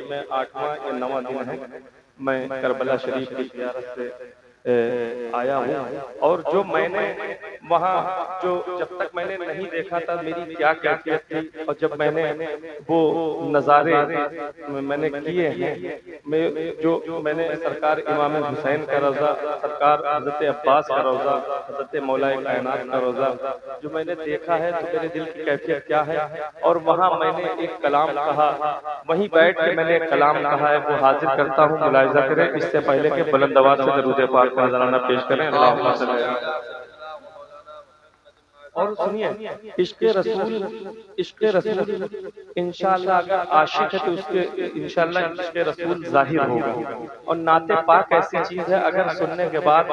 मैं 8वां या 9वां दिन है मैं करबला शरीफ की ज़ियारत से आया हूँ। और जो मैंने वहाँ जो जब तक मैंने नहीं देखा था मेरी क्या कैफियत थी, और जब मैंने वो नज़ारे मैंने किए हैं, मैंने सरकार इमाम हुसैन का रोज़ा, सरकार हज़रत अब्बास का रोज़ा, हज़रत मौलाए कायनात का रोज़ा जो मैंने देखा है, तो मेरे दिल की कैफियत क्या है। और वहाँ मैंने एक कलाम कहा, वहीं बैठ के मैंने एक कलाम कहा है, वो हाजिर करता हूँ, मुलाहिज़ा करें। इससे पहले के बुलंद आवाज़ से दरूद पाक का नज़राना पेश करें। अल्लाहुम्मा सल्ली अला। और सुनिए, इश्क़े रसूल इंशाअल्लाह अगर आशिक है तो उसके इंशाअल्लाह इश्क़े रसूल ज़ाहिर होगा। और नाते पाक ऐसी चीज़ है, अगर सुनने के बाद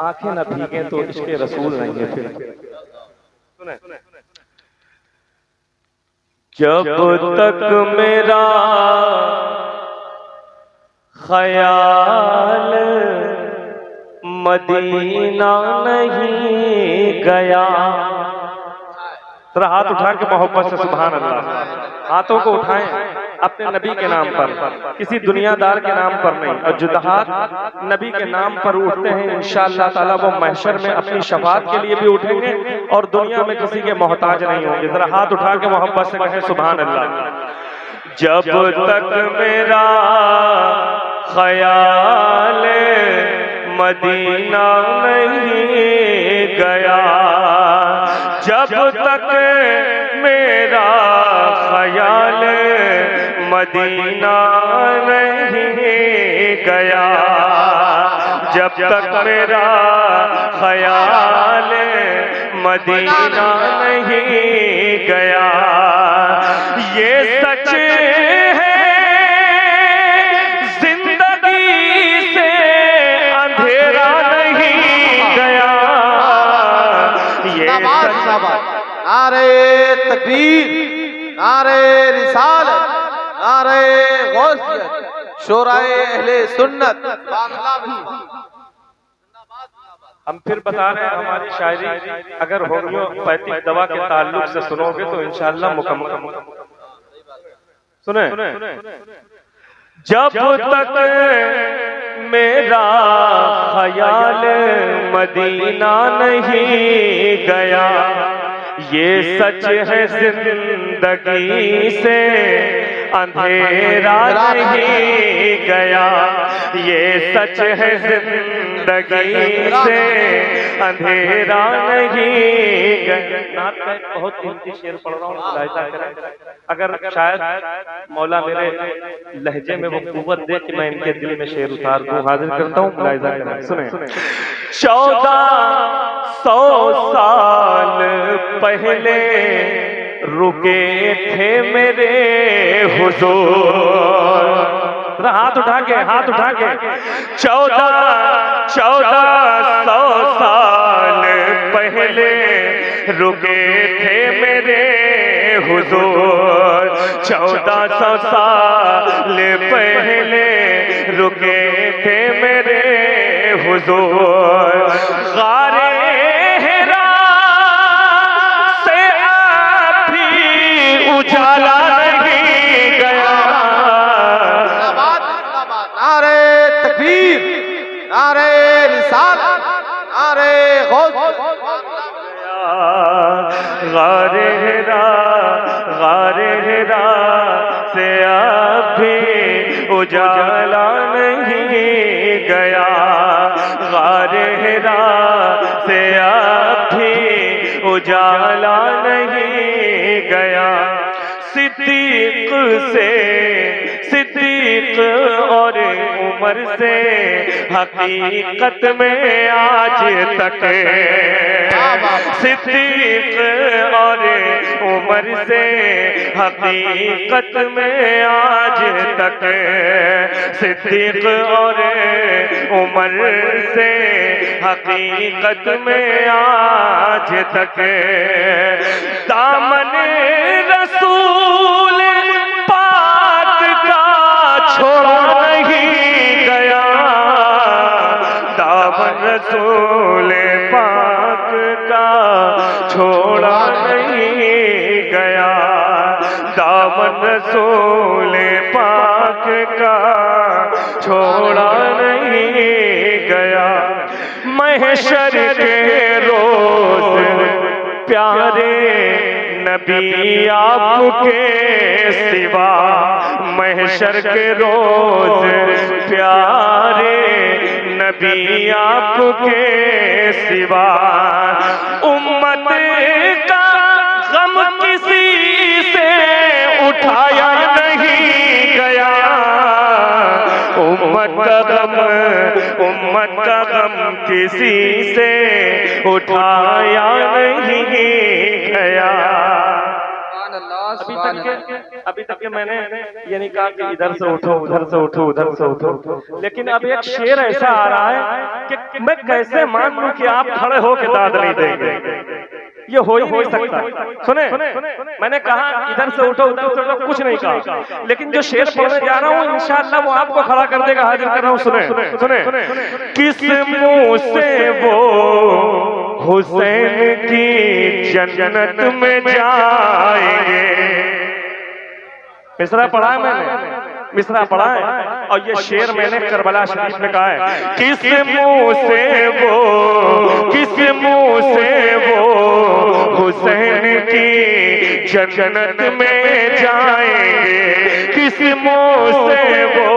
आंखें न भीगे तो इश्क़े रसूल नहीं है। फिर सुने, जब तक मेरा ख्याल मदीना नहीं गया, जरा हाथ उठा के मोहब्बत से सुभान अल्लाह। हाथों को उठाएं अपने नबी के नाम पर, किसी दुनियादार के नाम पर नहीं। और जो हाथ नबी के नाम पर उठते हैं इंशाअल्लाह ताला वो महशर में अपनी शफाअत के लिए भी उठेंगे और दुनिया में किसी के मोहताज नहीं होंगे। जरा हाथ उठा के मोहब्बत से कहें सुभान अल्लाह। जब तक मेरा ख्याल मदीना नहीं गया, जब तक मेरा ख्याल मदीना नहीं गया, जब तक मेरा ख्याल मदीना नहीं गया, ये सच है जिंदगी से अंधेरा नहीं गया, ये सच। नारे तकबीर, नारे रिसालत, नारे गौसियत, शोराए अहले सुन्नत। हम फिर बता रहे हैं, हमारी शायरी अगर होम्योपैथिक दवा के ताल्लुक से सुनोगे तो इंशाअल्लाह मुकम्मल। सुने, जब तक मेरा ख्याल मदीना नहीं गया, ये सच है जिंदगी से अंधेरा नहीं गया, ये सच है जिंदगी से अंधेरा नहीं गया। बहुत कीमती शेर पढ़ रहा हूँ, मुलाहिज़ा करें। अगर शायद मौला मेरे लहजे में वो कुव्वत दे कि मैं इनके दिल में शेर उतार दूं, हाजिर करता हूँ, मुलाहिज़ा करें। सुने, 1400 साल पहले रुके थे मेरे हुजूर, हाथ उठा के, हाथ उठा के। 1400 साल पहले रुके थे मेरे हुजूर, 1400 साल पहले रुके थे मेरे हुजूर। गारे हिरा से आप भी उजाला नहीं गया, नारे तकबीर, नारे रिसालत, नारे गौसियत। गारे हिरा से अब भी उजाला नहीं गया, गारे हिरा से अब भी उजाला नहीं गया। सिद्दीक और उमर से हकीकत में आज तक, सिद्दीक और उमर से हकीकत में आज तक, सिद्दीक और उमर से हकीकत में आज तक। दामन रसूल पाक का छोड़ा नहीं गया, दामन रसूल पाक का छोड़ा नहीं गया, दामन रसूल पाक का छोड़ा नहीं गया। महशर के रोज प्यारे नबी आपके सिवा, महशर के रोज प्यारे नबी आपके सिवा। उम्मत का गम किसी से उठाया नहीं गया। उम्मत का गम किसी से उठाया नहीं गया। अभी तक के मैंने ये नहीं कहा कि इधर से उठो उधर से उठो उधर से उठो, लेकिन अब एक शेर ऐसा आ रहा है कि मैं कैसे मान लूं कि आप खड़े हो के दाद नहीं देंगे। ये हो ही नहीं सकता। सुने, मैंने कहा इधर से उठो उधर से उठो, कुछ नहीं कहा, लेकिन जो शेर पढ़ने जा रहा हूँ इंशाअल्लाह वो आपको खड़ा कर देगा। हाजिर कर रहा हूँ, सुने। किस मुंह से वो हुसैन की जन्नत में जाएंगे। मिसरा पढ़ा है मैंने, मिसरा पढ़ा है, और ये शेर मैंने करबला शरीफ में कहा है। किस मुंह से वो हुसैन की जन्नत में जाएंगे। किस मुंह से वो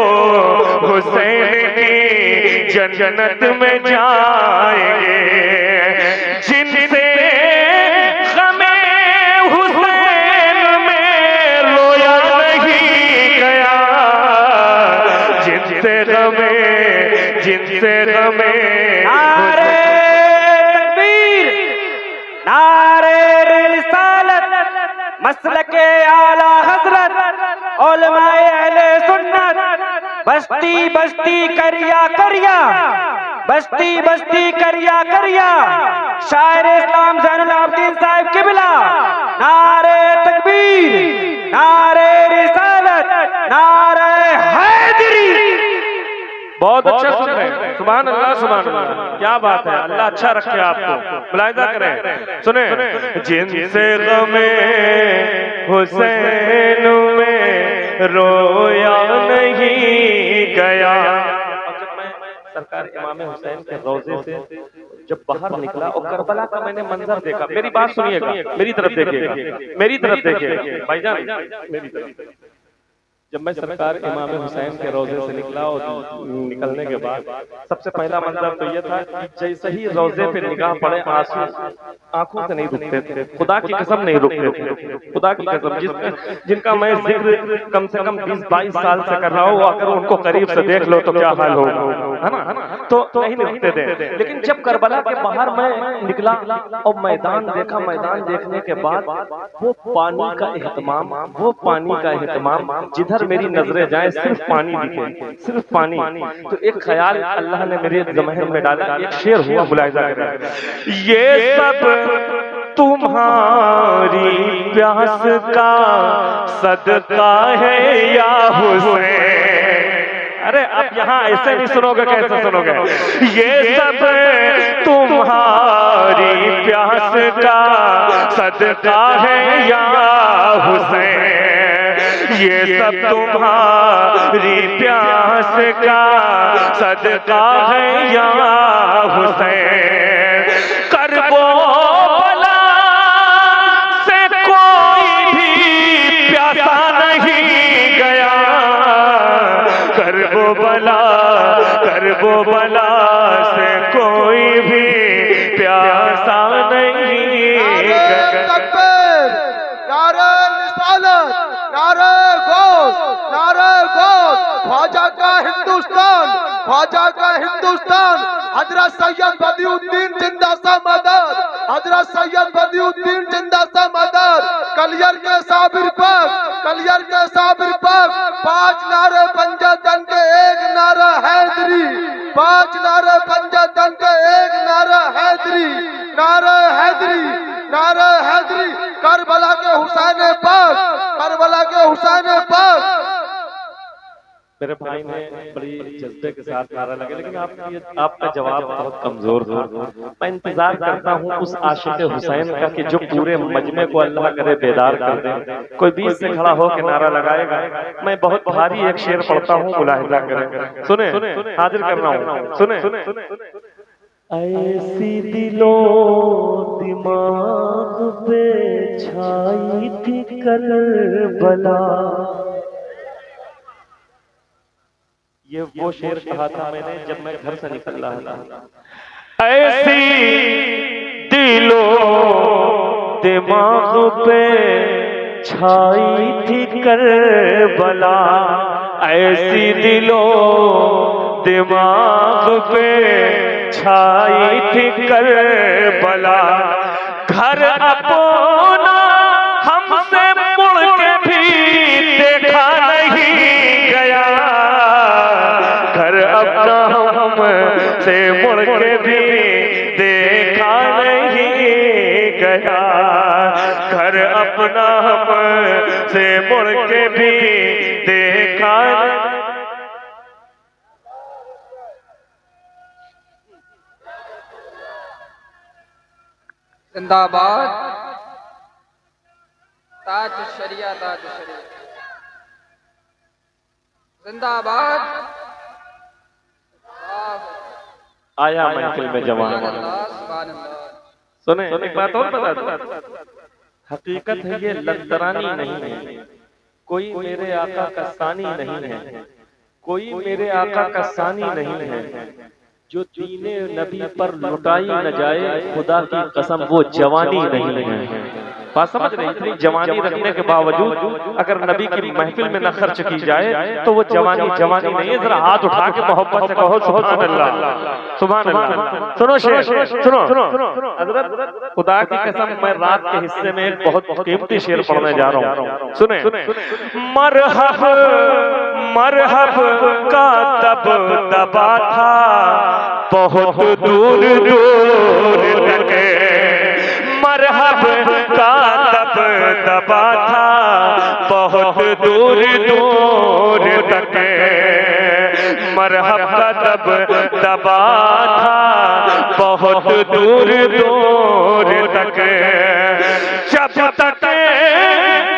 हुसैन की जन्नत में जाएंगे। जिनसे गमे हुसैन में रोया नहीं गया। जिनसे गमे नारे तकबीर, नारे रिसालत, मसलके आला हजरत, उलमाए अहले सुन्नत, बस्ती बस्ती करिया करिया, बस्ती बस्ती करिया करिया, शायर इस्लाम ज़ैनुल आबिदीन साहिब किबला। नारे तकबीर, नारे रिसालत, नारे हैदरी। बहुत अच्छा सुन रहे हैं। सुभान अल्लाह, सुभान अल्लाह, क्या बात है। अल्लाह अच्छा रखे आपको, मुलाहिजा करें। सुने, जिनसे गमे हुसैन में रोया नहीं गया। सरकार इमाम हुसैन के रोजे से जब बाहर निकला और करबला का मैंने मंजर देखा। मेरी बात सुनिएगा, मेरी तरफ देखिएगा, मेरी तरफ देखिएगा भाईजान, मेरी तरफ। जब मैं सरकार इमाम हुसैन के रोजे से निकला और निकलने के बाद सबसे पहला मंजर तो यह था कि जैसे ही रोजे पे निगाह पड़े आंसू आंखों से नहीं रुकते थे। खुदा की कसम नहीं रुकते थे, खुदा की कसम। जिनका मैं जिक्र कम से कम 20-22 साल से कर रहा हूँ, अगर उनको करीब से देख लो तो क्या हाल होगा, है ना। तो नहीं रुकते थे। लेकिन जब करबला के बाहर मैं निकला और मैदान देखा, मैदान देखने के बाद वो पानी का एहतमाम, वो पानी का एहतमाम, जिधर मेरी नजरें जाए सिर्फ पानी दिखे, सिर्फ पानी। तो एक ख्याल अल्लाह ने मेरे ज़हन में डाला, एक शेर हुआ, मुलाहिजा करें। ये सब तुम्हारी प्यास का सदका है या हुसैन। अरे अब यहाँ ऐसे नहीं सुनोगे, कैसे सुनोगे। ये सब तुम्हारी प्यास का सदका है या हुसैन। ये सब तुम्हारी प्यास का सदका है या हुसैन। करबो बला से कोई भी प्यासा नहीं गया। करबो बला से कोई भी प्यासा नहीं गया। नारे रिसालत, नारे गौस, नारे गौस, ख्वाजा का हिंदुस्तान, ख्वाजा का हिंदुस्तान। हजरत सैयद बदिउद्दीन जिंदा सा मदद, हजरत सैयद बदिउद्दीन जिंदा सा मदद। कलियर के साबिर पाक, कलियर के साबिर पाक। 5 नारे पंजातन के एक नारा हैदरी, 5 नारे पंजातन के एक नारा हैदरी, नारा हैदरी, नारा हैदरी। करबला के हुसैन पाक, करबला के हुसैन पाक। मेरे भाई ने बड़ी जज्बे के साथ नारा लगा, लेकिन आपका जवाब बहुत कमजोर था। मैं इंतजार करता हूँ उस आशिक हुसैन का कि जो पूरे मजमे को अल्लाह करे बेदार कर दे। कोई बीच से खड़ा हो के नारा लगाएगा। मैं बहुत भारी एक शेर पढ़ता हूँ, मुलाहिजा करें। सुने, हाजिर कर रहा हूँ, सुने। ऐसी दिलो दिमाग पे छाई थी करबला। ये वो शेर कहा था मैंने जब मैं घर से निकल रहा था। ऐसी दिलो दिमाग पे छाई थी करबला, ऐसी दिलो दिमाग पे छाई थी करबला। घर अपना हमसे मुड़ के भी देखा नहीं गया, घर अपना हमसे मुड़ के भी देखा नहीं गया, घर अपना हमसे मुड़ के भी देखा। जिंदाबाद ताज शरिया, ताज शरिया जिंदाबाद। आया महफिल में जवान। सुने, एक बात और बता दूं, हकीकत है ये लंतरानी नहीं है, कोई मेरे आका का सानी नहीं है, कोई मेरे आका का सानी नहीं है। जो दीने नबी पर लुटाई न जाए खुदा की कसम वो जवानी नहीं है। बात समझ रहे? इतनी जवानी रखने के बावजूद अगर नबी की महफिल में न खर्च की जाए तो वो जवानी जवानी नहीं है। जरा हाथ उठा के मोहब्बत से कहो सुभान अल्लाह, सुभान अल्लाह। सुनो शेर, सुनो हजरत, खुदा की कसम मैं रात के हिस्से में एक बहुत कीमती शेर पढ़ने जा रहा हूँ। सुने, मरहब मरहब का तब दबा था बहुत दूर दूर तक, मरहब का तब दबा था बहुत दूर दूर तक, मरहब का तब दबा था बहुत दूर दूर तक। जब तक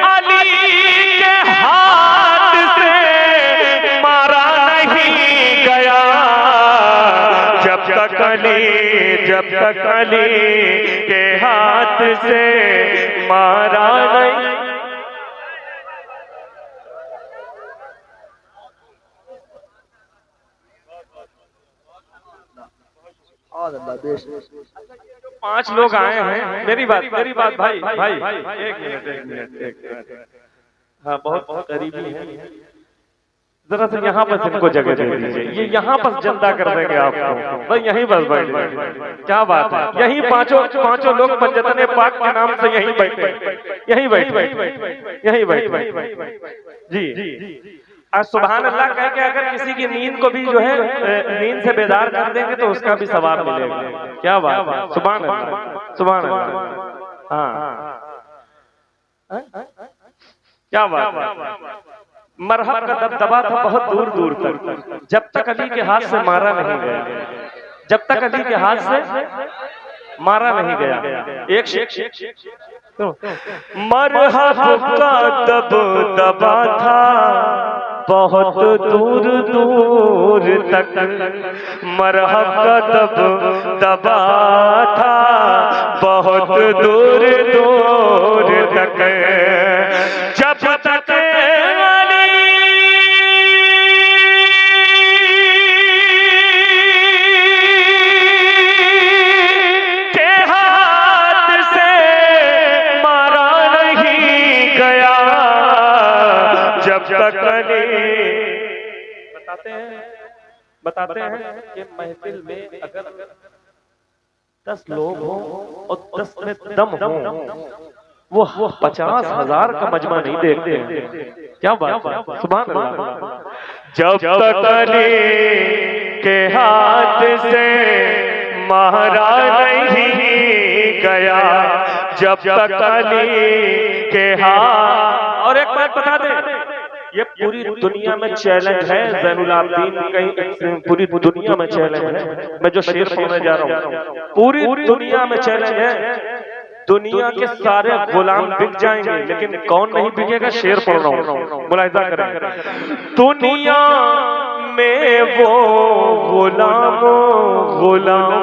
अली के हाथ से मारा नहीं गया, जब तक अली के हाथ से मारा नहीं। पांच लोग आए हैं, मेरी बात भाई एक मिनट। हाँ बहुत करीबी है, जरा से यहाँ पर इनको जगह दे दीजिए। ये यहाँ पर जनता कर देंगे आपको, बस यहीं बस बैठ। क्या बात है, यहीं पांचों लोग पंजतने पाक के नाम से यहीं बैठ जी। आज सुभान अल्लाह कह के अगर किसी की नींद को भी जो है नींद से बेदार कर देंगे तो उसका भी सवाब मिलेगा। क्या बात है, सुभान अल्लाह, सुभान अल्लाह। हाँ क्या बात। मरहब का दबदबा था बहुत दूर दूर तक, जब तक अली के हाथ से मारा नहीं गया, जब तक अली के हाथ से मारा नहीं गया। एक मरहब का दबदबा था बहुत दूर दूर तक, मरहब का दबदबा था बहुत दूर दूर तक। जब तक बताते हैं कि महफिल में अगर 10 लोग हों और 10 में दम हो, वो 50,000 का मजमा नहीं देखते हैं। क्या बात है, सुभान अल्लाह। जब तक अली के हाथ से मारा नहीं गया, जब तक अली के हाथ। और एक बात बता दे, ये पूरी दुनिया में चैलेंज है, ज़ैनुल आबिदीन कहीं पूरी दुनिया में चैलेंज है। मैं जो शेर पढ़ने जा रहा हूँ पूरी दुनिया में चैलेंज है। दुनिया के सारे गुलाम बिक जाएंगे लेकिन कौन नहीं बिकेगा? शेर पढ़ रहा हूँ, मुलाहिजा करें। दुनिया में वो गुलाम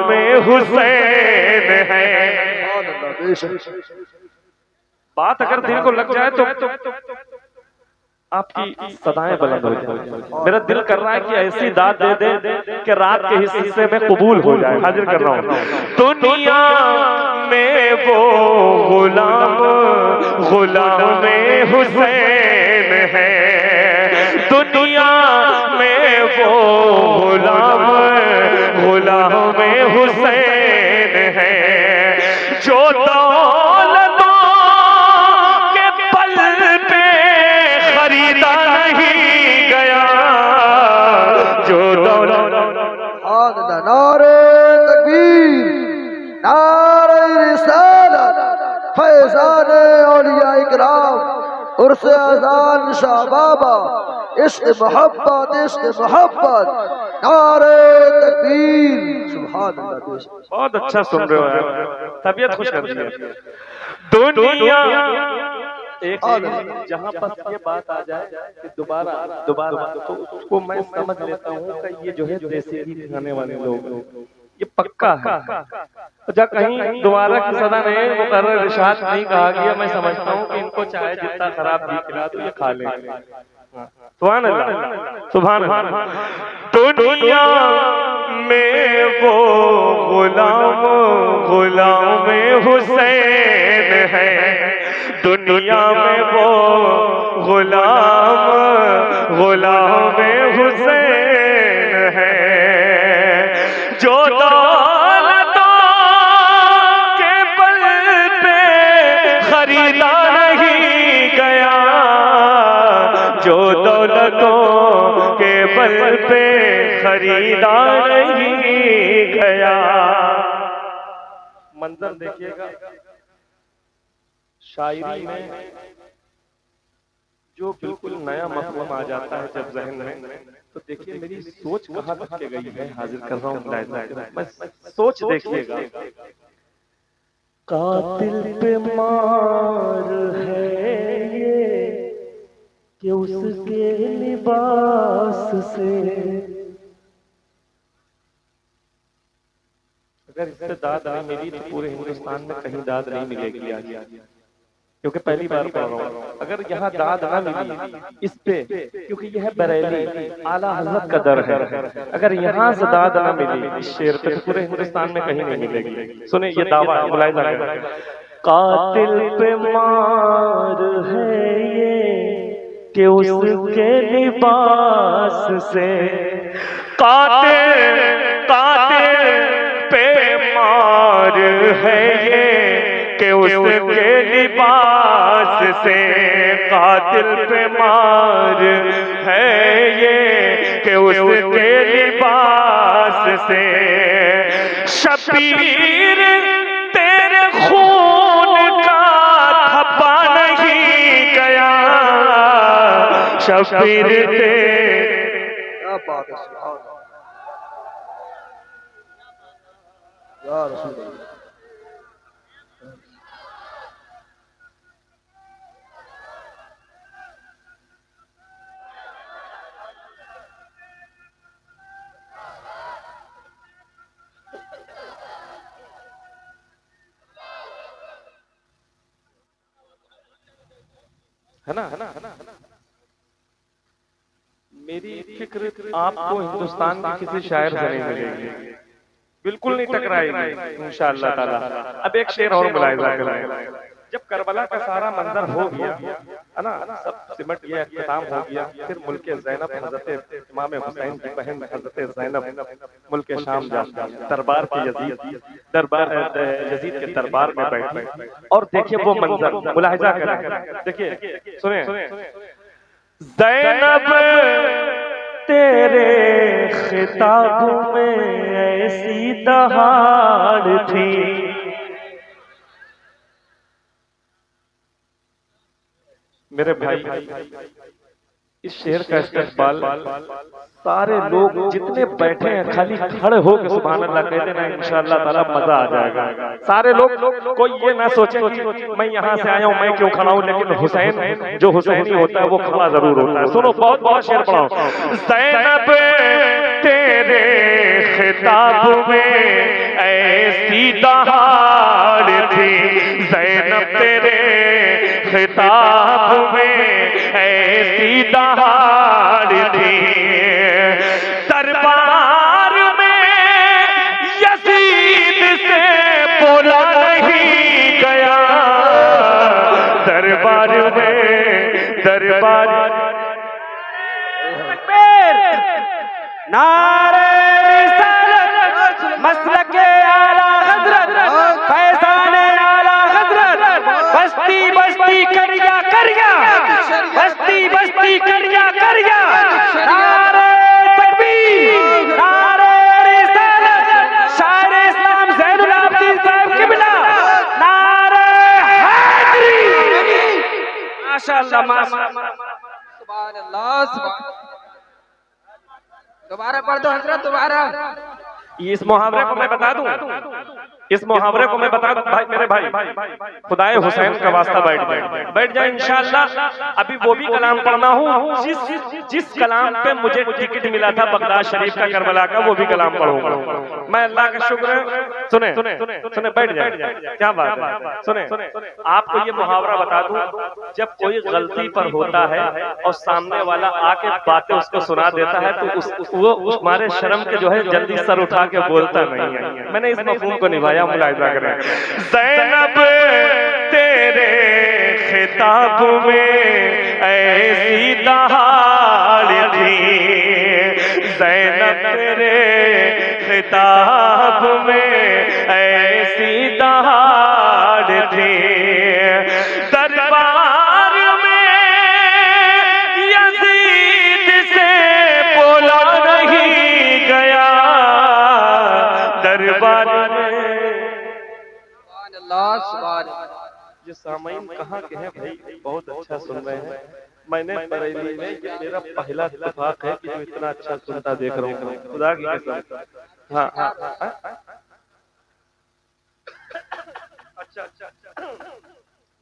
में हुसैन है। बात अगर दिल को लग जाए तो आपकी सदाएं बुलंद हो जाए। मेरा दिल कर रहा है कि ऐसी दाद दे दे कि रात के हिस्से में कबूल हो जाए। हाजिर कर रहा हूँ। दुनिया में वो गुलाम में हुसैन है। दुनिया में वो गुलाम में हुसैन है। जो दौलतों के पल पे खरीदा नहीं गया, जो नारे तकबीर, नारे रिसालत, फैज़ान औलिया इकराम, उर्स अज़ान शाह बाबा, इश्क मोहब्बत, नारे तकबीर, सुभान अल्लाह। बहुत अच्छा सुन रहे हो यार, तबीयत खुश कर दी है। दुनिया एक जहाँ पर ये बात आ जाए कि दोबारा तो उसको मैं समझ लेता हूँ कि ये जो है देसी गीत गाने वाले लोग ये पक्का है। जब कहीं दोबारा की सदा नहीं मुकर्रर इरशाद नहीं कहा गया, मैं समझता हूँ कि इनको चाहे जितना खराब भी खिला दो ये खा लेंगे। सुभान अल्लाह, सुभान अल्लाह। दुनिया में वो गुलाम में हुसैन है। दुनिया में वो गुलाम में हुसैन है। जो दौलतों के बल पे खरीदा नहीं गया, जो दौलतों के बल पे खरीदा नहीं गया। मंजर देखिएगा शायरी में जो बिल्कुल नया मफहूम आ जाता है जब ज़हन में, तो देखिए मेरी सोच कहाँ तक के गई है। हाजिर कर रहा हूँ, मैं सोच देखिएगा। कातिल पे मार है ये कि उसके लिबास से, अगर इससे दाद नहीं मिली तो पूरे हिंदुस्तान में कहीं दाद नहीं मिलेगी आज, क्योंकि पहली बार पढ़ रहा हूँ। अगर यहाँ दाद ना मिली इस पे, क्योंकि यह बरेली आला हज़रत का दर है, अगर यहाँ से दाद ना मिली इस शेर पे तो पूरे हिंदुस्तान में कहीं नहीं मिलेगी। सुने ये दावा मुलाहिजा करें। कातिल पे मार है ये कि उसके लिबास से, कातिल पे मार है ये कि उसके लिबास से, कातिल पे मार है ये कि उसके लिबास से। शबीर तेरे खून का धब्बा नहीं गया, शबीर क्या बात है, सुभान अल्लाह, या रसूल अल्लाह। है ना। मेरी फिक्र आपको हिंदुस्तान के किसी शायर से नहीं मिलेगी, बिल्कुल नहीं टकराएगी इंशाअल्लाह ताला। अब एक शेर और मुलाहिजा करें। जब करबला का सारा मंजर हो गया है ना, सब सिमट गया, इख्तिताम हो गया, फिर मुल्क ज़ैनब हजरत इमाम हुसैन की बहन हजरत ज़ैनब मुल्क शाम जाती है, दरबार के यजीद के दरबार में बैठी। और देखिए वो मंजर मुलाहिजा करें, देखिए सुने। ज़ैनब तेरे खिताब में ऐसी दहाड़ थी, मेरे भाई इस शेर का इस्तेमाल सारे लोग जितने बैठे हैं खाली खड़े हो के सुभान अल्लाह कहते ना, इंशाअल्लाह ताला मजा आ जाएगा। सारे लोग, कोई ये ना सोचे कि मैं यहाँ से आया हूँ मैं क्यों खड़ा हूँ, लेकिन हुसैन जो हुसैनी होता है वो खड़ा जरूर होता है। सुनो बहुत बहुत शेर पढ़ाओ। ज़ैनब तेरे खिताब में ऐसी दहाड़ थी, ज़ैनब तेरे खिताब में ऐसी दहाड़ थी, दरबार में यजीद से बोला नहीं गया, दरबार नारे रिसालत मसलके आला हजरत फैज़ाने आला हजरत, बस्ती बस्ती करिया करिया, बस्ती बस्ती करिया करिया, नारे तकबीर, नारे रिसालत, शायर इस्लाम ज़ैनुल आबिदीन साहब किबला, नारे हैदरी। माशाअल्लाह माशाअल्लाह, सुभान अल्लाह, सुभान। दोबारा पढ़ दो हजरत, दोबारा। इस मुहावरे को मैं बता दूं, इस मुहावरे को मैं बता दूं भाई, मेरे भाई खुदाए हुसैन का वास्ता बैठ जाए इंशाअल्लाह। अभी वो भी कलाम पढ़ना हूँ जिस कलाम पे मुझे टिकट मिला था बगदाद शरीफ का, करबला का, वो भी कलाम पढ़ूंगा मैं। अल्लाह का शुक्र है। सुने सुने बैठ जाए, क्या बात है। सुने आपको ये मुहावरा बता दूं, जब कोई गलती पर होता है और सामने वाला आके बातें उसको सुना देता है तो वो हमारे शर्म के जो है जल्दी सर उठा के बोलता नहीं है। मैंने इस मफहूम को निभाया, मुलाहिजा करें। ज़ैनब तेरे खिताब में ऐसी दहाड़ थी, ज़ैनब तेरे खिताब में ऐसी दहाड़ थी, दरबार में यजीद से बोला नहीं गया, दरबार में। अल्लाह, सुभान अल्लाह। ये सामईन कहाँ के हैं भाई, बहुत अच्छा सुन रहे हैं। मैंने बरेली में, ये मेरा पहला इत्तेफाक है कि जो इतना अच्छा सुनता देख रहा हूँ, खुदा की कसम। हाँ हाँ अच्छा।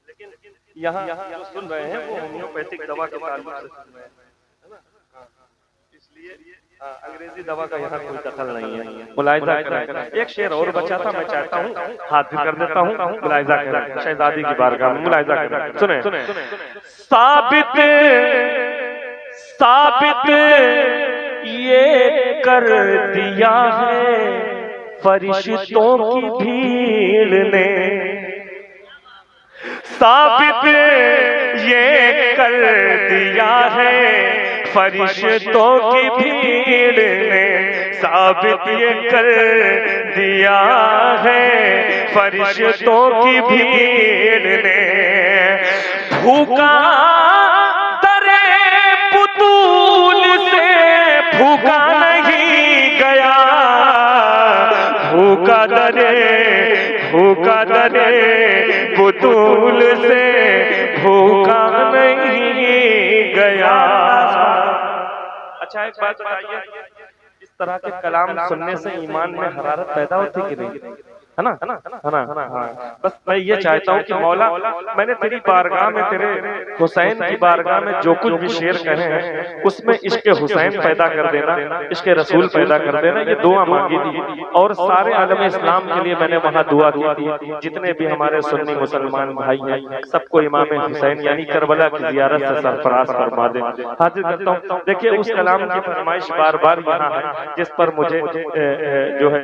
लेकिन यहाँ जो सुन रहे हैं वो होम्योपैथिक दवा के ताल्लुक से सुन रहे हैं, है ना? इसलिए अंग्रेजी दवा का यहाँ कोई दखल नहीं है। मुलाहिजा करें। एक शेर और बचा था, मैं चाहता हूँ हाथ भी कर देता हूँ, मुलाहिजा करें। शहजादी की बारगाह में मुलाहिजा करें। सुने साबित ये कर दिया है फरिश्तों की भीड़ ने, साबित ये कर दिया है फरिश्तों की भीड़ ने, साबित ये कर दिया है फरिश्तों की भीड़ ने, भूखा दरे पुतूल से भूखा नहीं गया, भूखा दरे पुतूल से भूखा नहीं गया। अच्छा एक बात बताइए, इस तरह के कलाम सुनने से ईमान में हरारत पैदा होती कि नहीं, है ना? हाँ। बस मैं ये चाहता हूँ कि मौला, मैंने तेरी बारगाह में, तेरे हुसैन की बारगाह में जो कुछ भी शेर कहे हैं उसमें इश्क़ हुसैन पैदा कर देना, इश्क़ रसूल पैदा कर देना, ये दुआ मांगी थी। और सारे आलम इस्लाम के लिए मैंने वहाँ दुआ की थी। जितने भी हमारे सुन्नी मुसलमान भाई हैं सबको इमाम हुसैन यानी करबला की ज़ियारत से सरफराज फरमा दे। हाजिर करता हूँ। देखिए उस कलाम की फरमाइश बार बार यहाँ है जिस पर मुझे जो है